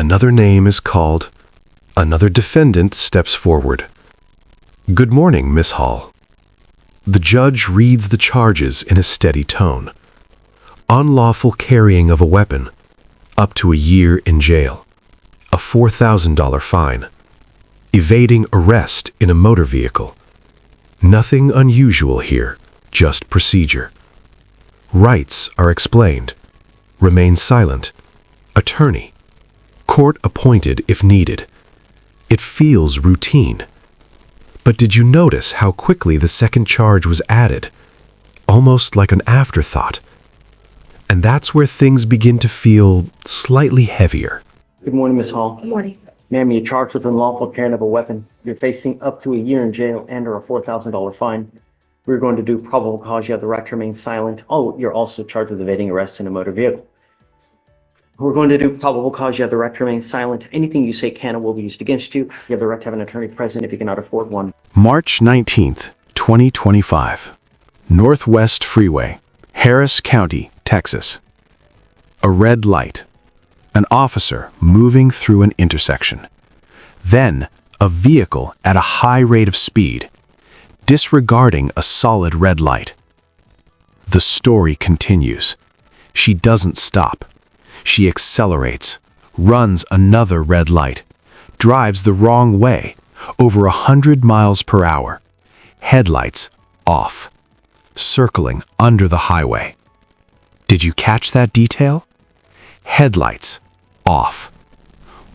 Another name is called. Another defendant steps forward. Good morning, Miss Hall. The judge reads the charges in a steady tone. Unlawful carrying of a weapon, up to a year in jail, a $4,000 fine. Evading arrest in a motor vehicle. Nothing unusual here, just procedure. Rights are explained. Remain silent. Attorney. Court appointed if needed. It feels routine. But did you notice how quickly the second charge was added? Almost like an afterthought. And that's where things begin to feel slightly heavier. Good morning, Miss Hall. Good morning. Ma'am, you're charged with unlawful carrying of a weapon. You're facing up to a year in jail and or a $4,000 fine. We're going to do probable cause. You have the right to remain silent. Oh, you're also charged with evading arrest in a motor vehicle. We're going to do probable cause. You have the right to remain silent. Anything you say can and will be used against you. You have the right to have an attorney present if you cannot afford one. March 19th, 2025. Northwest Freeway, Harris County, Texas. A red light. An officer moving through an intersection. Then, a vehicle at a high rate of speed, disregarding a solid red light. The story continues. She doesn't stop. She accelerates, runs another red light, drives the wrong way, over 100 miles per hour. Headlights off, circling under the highway. Did you catch that detail? Headlights off.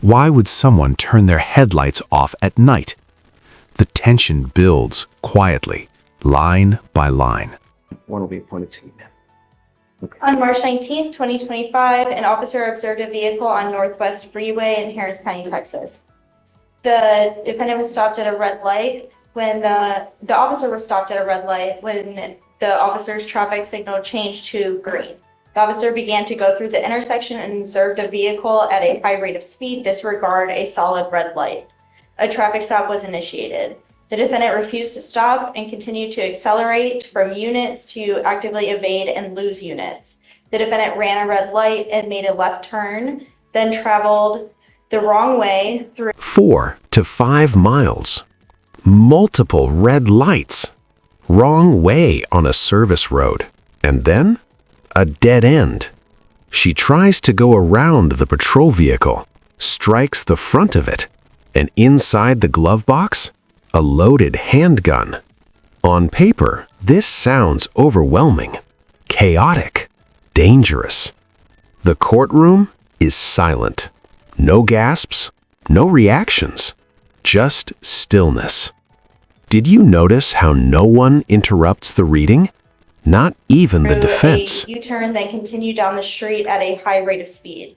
Why would someone turn their headlights off at night? The tension builds quietly, line by line. One will be appointed to you, ma'am. On March 19th, 2025, an officer observed a vehicle on Northwest Freeway in Harris County, Texas. The defendant was stopped at a red light when the officer was stopped at a red light when the officer's traffic signal changed to green. The officer began to go through the intersection and observed a vehicle at a high rate of speed disregard a solid red light. A traffic stop was initiated. The defendant refused to stop and continued to accelerate from units to actively evade and lose units. The defendant ran a red light and made a left turn, then traveled the wrong way through 4 to 5 miles. Multiple red lights. Wrong way on a service road. And then, a dead end. She tries to go around the patrol vehicle, strikes the front of it, and inside the glove box, a loaded handgun. On paper, this sounds overwhelming, chaotic, dangerous. The courtroom is silent. No gasps, no reactions, just stillness. Did you notice how no one interrupts the reading? Not even the defense. a U-turn, then continued down the street at a high rate of speed.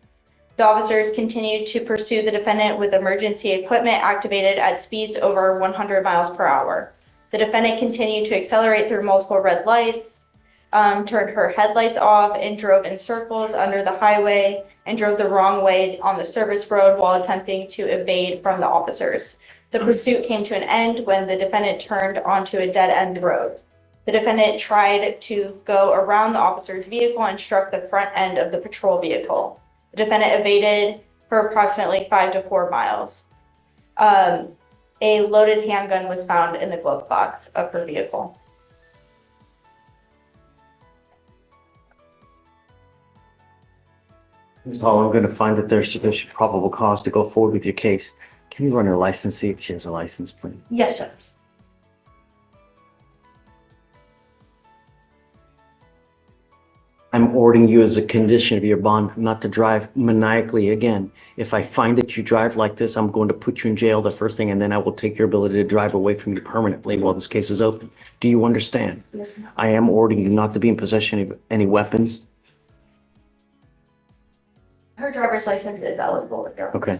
The officers continued to pursue the defendant with emergency equipment activated at speeds over 100 miles per hour. The defendant continued to accelerate through multiple red lights, turned her headlights off, and drove in circles under the highway and drove the wrong way on the service road while attempting to evade from the officers. The pursuit came to an end when the defendant turned onto a dead-end road. The defendant tried to go around the officer's vehicle and struck the front end of the patrol vehicle. The defendant evaded for approximately 5 to 4 miles. A loaded handgun was found in the glove box of her vehicle. Ms. Hall, I'm going to find that there's sufficient probable cause to go forward with your case. Can you run her license, see if she has a license, please? Yes, Judge. I'm ordering you as a condition of your bond not to drive maniacally again. If I find that you drive like this, I'm going to put you in jail the first thing, and then I will take your ability to drive away from you permanently while this case is open. Do you understand? Yes, ma'am. I am ordering you not to be in possession of any weapons. Her driver's license is eligible with her. Okay.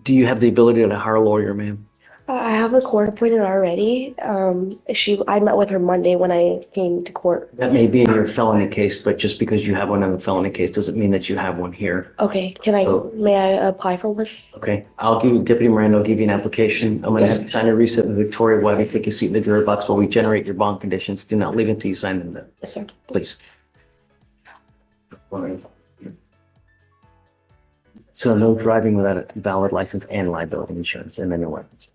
Do you have the ability to hire a lawyer, ma'am? I have a court appointed already. I met with her Monday when I came to court. That may be in your felony case, but just because you have one in the felony case doesn't mean that you have one here. Okay, So- may I apply for one? Okay, I'll give you, Deputy Miranda, I'll give you an application. I'm gonna Yes. have you sign a receipt with Victoria Webb and take a seat in the jury box while we generate your bond conditions. Do not leave until you sign them, Yes, sir. please. So no driving without a valid license and liability insurance and then no weapons.